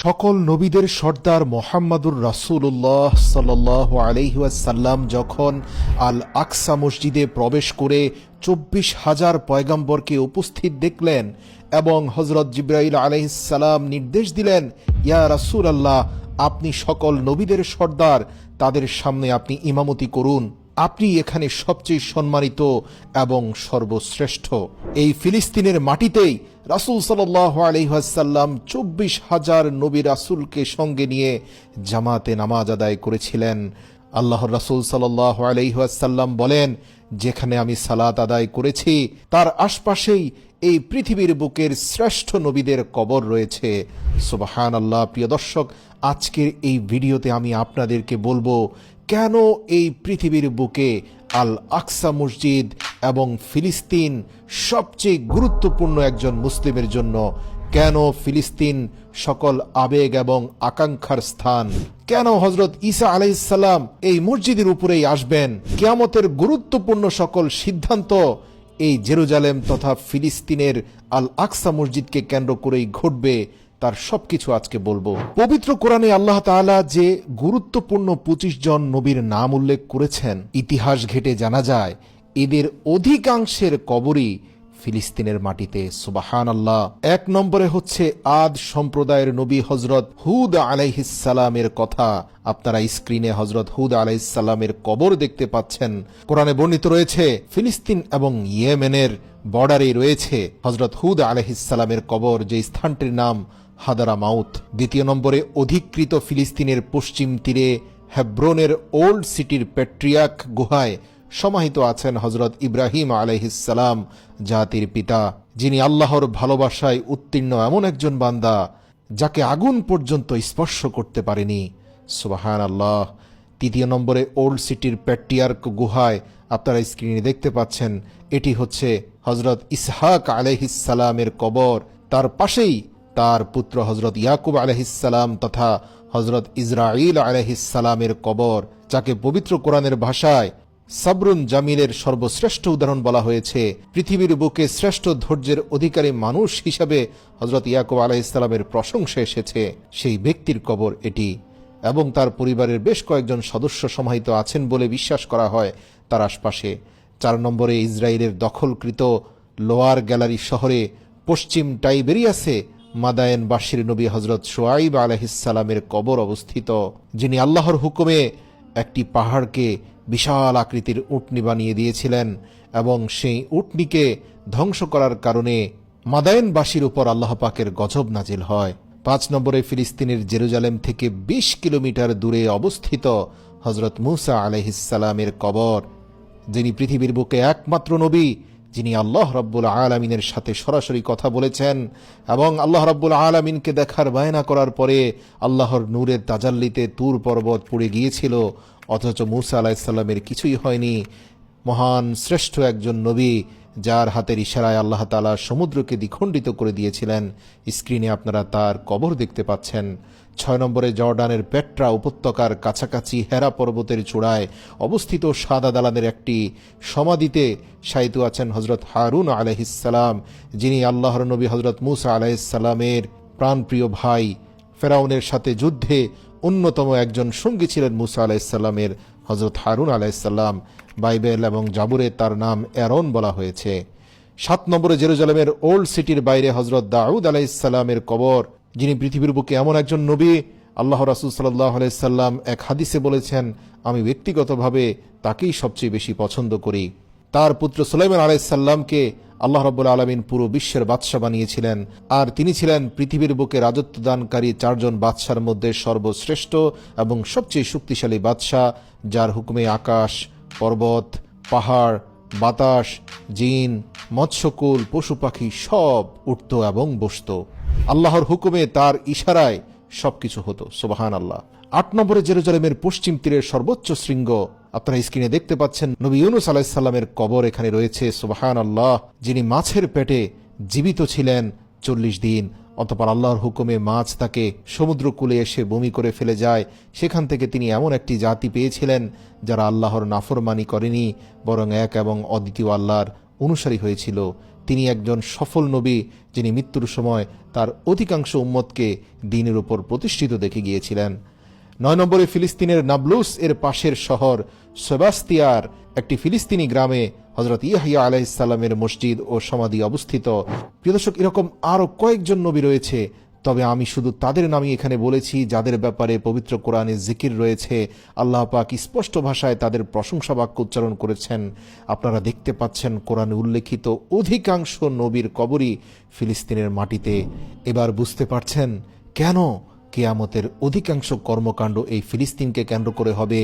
সকল নবীদের সর্দার মোহাম্মদুর রাসূলুল্লাহ সাল্লাল্লাহু আলাইহি ওয়াসাল্লাম যখন আল আকসা মসজিদে প্রবেশ করে ২৪,০০০ পয়গম্বরকে উপস্থিত দেখলেন এবং হযরত জিবরাইল আলাইহিস সালাম নির্দেশ দিলেন, ইয়া রাসূলুল্লাহ, আপনি সকল নবীদের সর্দার, তাদের সামনে আপনি ইমামতি করুন, আপনি এখানে সবচেয়ে সম্মানিত এবং সর্বশ্রেষ্ঠ। এই ফিলিস্তিনের মাটিতেই রাসূল সাল্লাল্লাহু আলাইহি ওয়াসাল্লাম ২৪,০০০ নবী রাসূলকে সঙ্গে নিয়ে জামাতে নামাজ আদায় করেছিলেন। আল্লাহর রাসূল সাল্লাল্লাহু আলাইহি ওয়াসাল্লাম বলেন, যেখানে আমি সালাত আদায় করেছি তার আশপাশেই এই পৃথিবীর বুকের শ্রেষ্ঠ নবীদের কবর রয়েছে। সুবহানাল্লাহ। প্রিয় দর্শক, আজকের এই ভিডিওতে আমি আপনাদেরকে বলবো কেন এই পৃথিবীর বুকে আল আকসা মসজিদ এবং ফিলিস্তিন সবচেয়ে গুরুত্বপূর্ণ একজন মুসলিমের জন্য, কেন ফিলিস্তিন সকল আবেগ এবং আকাঙ্ক্ষার স্থান, কেন হযরত ঈসা আলাইহিস সালাম এই মসজিদের উপরেই আসবেন, কিয়ামতের গুরুত্বপূর্ণ সকল সিদ্ধান্ত এই জেরুজালেম তথা ফিলিস্তিনের আল আকসা মসজিদকে কেন্দ্র করেই ঘটবে, তার সবকিছু আজকে বলবো। পবিত্র কোরআনে আল্লাহ তাআলা যে গুরুত্বপূর্ণ ২৫ জন নবীর নাম উল্লেখ করেছেন, ইতিহাস ঘেটে জানা যায় এদের অধিকাংশের কবরই ফিলিস্তিনের মাটিতে। সুবহানাল্লাহ। ১ নম্বরে হচ্ছে আদ সম্প্রদায়ের নবী হযরত হুদ আলাইহিস সালামের কথা। আপনারা স্ক্রিনে হযরত হুদ আলাইহিস সালামের কবর দেখতে পাচ্ছেন। কোরআনে বর্ণিত রয়েছে ফিলিস্তিন এবং ইয়েমেনের বর্ডারে রয়েছে হযরত হুদ আলাইহিস সালামের কবর, যে স্থানটির নাম হাদারা মাউত। ২ নম্বরে অধিকৃত ফিলিস্তিনের পশ্চিম তীরে হেব্রনের ওল্ড সিটির পেট্রিয়াক গুহায় সমাহিত আছেন হযরত ইব্রাহিম আলাইহিস সালাম, জাতির পিতা, যিনি আল্লাহর ভালোবাসায় উত্তীর্ণ এমন একজন বান্দা যাকে আগুন পর্যন্ত স্পর্শ করতে পারেনি। সুবহানাল্লাহ। ৩ নম্বরে ওল্ড সিটির পেট্রিয়ার্ক গুহায় আপনারা স্ক্রিনে দেখতে পাচ্ছেন, এটি হচ্ছে হযরত ইসহাক আলাইহিস সালামের কবর। তার পাশেই তার পুত্র হযরত ইয়াকুব আলাইহিস সালাম তথা হযরত ইসরাঈল আলাইহিস সালামের কবর, যাকে পবিত্র কোরআনের ভাষায় সাবরুন জামিলের সর্বশ্রেষ্ঠ উদাহরণ বলা হয়েছে। পৃথিবীর বুকে শ্রেষ্ঠ ধৈর্যের অধিকারী মানুষ হিসাবে হযরত ইয়াকুব আলাইহিস সালামের প্রশংসা এসেছে। সেই ব্যক্তির কবর এটি, এবং তার পরিবারের বেশ কয়েকজন সদস্য সমাহিত আছেন বলে বিশ্বাস করা হয় তার আশপাশে। ৪ নম্বরে ইসরায়েলের দখলকৃত লোয়ার গ্যালারি শহরে পশ্চিম টাইবেরিয়াসে মাদায়েনবাসীর নবী হযরত শুআইব আলাইহিস সালামের কবর অবস্থিত, যিনি আল্লাহর হুকুমে একটি পাহাড়কে বিশাল আকৃতির উটনি বানিয়ে দিয়েছিলেন এবং সেই উটনিকে ধ্বংস করার কারণে মাদায়েনবাসীর উপর আল্লাহ পাকের গজব নাজিল হয়। ৫ নম্বরে ফিলিস্তিনের জেরুজালেম থেকে ২০ কিলোমিটার দূরে অবস্থিত হযরত মূসা আলাইহিস সালামের কবর, যিনি পৃথিবীর বুকে একমাত্র নবী যিনি আল্লাহ রাব্বুল আলামিনের সাথে সরাসরি কথা বলেছেন এবং আল্লাহ রাব্বুল আলামিনকে দেখার বায়না করার পরে আল্লাহর নূরের তাজাল্লিতে তুর পর্বত পুড়ে গিয়েছিল, অথচ মূসা আলাইহিস সালামের কিছুই হয়নি। মহান শ্রেষ্ঠ একজন নবী, যার হাতের ইশারায় আল্লাহ তাআলা সমুদ্রকে দ্বিখণ্ডিত করে দিয়েছিলেন। স্ক্রিনে আপনারা তার কবর দেখতে পাচ্ছেন। ৬ নম্বরে জর্ডানের পেট্রা উপত্যকার কাছাকাছি হেরা পর্বতের চূড়ায় অবস্থিত সাদা দালানের একটি সমাধিতে শায়িত আছেন হযরত হারুন আলাইহিস সালাম, যিনি আল্লাহর নবী হযরত মূসা আলাইহিস সালামের প্রাণপ্রিয় ভাই। ফেরাউনের সাথে যুদ্ধে অন্যতম একজন সঙ্গী ছিলেন মূসা আলাইহিস সালামের হযরত হারুন আলাইহিস সালাম। বাইবেল এবং জাবুরে তার নাম অ্যারন বলা হয়েছে। ৭ নম্বরে জেরুজালেমের ওল্ড সিটির বাইরে হযরত দাউদ আলাইহিস সালামের কবর, যিনি পৃথিবীর বুকে এমন একজন নবী, আল্লাহ রাসূল সাল্লাল্লাহু আলাইহি সাল্লাম এক হাদিসে বলেছেন, আমি ব্যক্তিগতভাবে তাকেই সবচেয়ে বেশি পছন্দ করি। তার পুত্র সুলাইমান আলাইহিস সাল্লামকে আল্লাহ রাব্বুল আলামিন পুরো বিশ্বের বাদশা বানিয়েছিলেন, আর তিনি ছিলেন পৃথিবীর বুকে রাজত্ব দানকারী ৪ জন বাদশার মধ্যে সর্বশ্রেষ্ঠ এবং সবচেয়ে শক্তিশালী বাদশা, যার হুকুমে আকাশ, পর্বত, পাহাড়, বাতাস, জিন, মৎস্যকুল, পশু পাখি সব উঠত এবং বসত। আল্লাহর হুকুমে তার ইশারায় সবকিছু হতো। সুবহানাল্লাহ। ৮ নম্বরে জেরুজালেমের পশ্চিম তীরের সর্বোচ্চ শৃঙ্গ, আপনারা স্ক্রিনে দেখতে পাচ্ছেন, নবী ইউনুস আলাইহিস সালামের কবর এখানে রয়েছে। সুবহানাল্লাহ। যিনি মাছের পেটে জীবিত ছিলেন ৪০ দিন, অতঃপর আল্লাহর হুকুমে মাছ তাকে সমুদ্রকূলে এসে বমি করে ফেলে যায়। সেখান থেকে তিনি এমন একটি জাতি পেয়েছিলেন যারা আল্লাহর নাফরমানি করেনি, বরং এক এবং অদ্বিতীয় আল্লাহর অনুসারী হয়েছিল। তিনি একজন সফল নবী, যিনি মৃত্যুর সময় তার অধিকাংশ উম্মতকে দ্বীনের উপর প্রতিষ্ঠিত দেখে গিয়েছিলেন। 9 নম্বরে ফিলিস্তিনের নাবলুস এর পাশের শহর সেবাস্তিয়ার একটি ফিলিস্তিনি গ্রামে হযরত ইয়াহইয়া আলাইহিস সালামের মসজিদ ও সমাধি অবস্থিত। প্রিয় দর্শক, এরকম আরও কয়েকজন নবী রয়েছে, তবে আমি শুধু তাদের নামই এখানে বলেছি যাদের ব্যাপারে পবিত্র কোরআনে জিকির রয়েছে। আল্লাহ পাক স্পষ্ট ভাষায় তাদের প্রশংসা বাক্য উচ্চারণ করেছেন। আপনারা দেখতে পাচ্ছেন কোরআনে উল্লেখিত অধিকাংশ নবীর কবরই ফিলিস্তিনের মাটিতে। এবার বুঝতে পারছেন কেন কিয়ামতের অধিকাংশ কর্মকাণ্ড এই ফিলিস্তিনকে কেন্দ্র করে হবে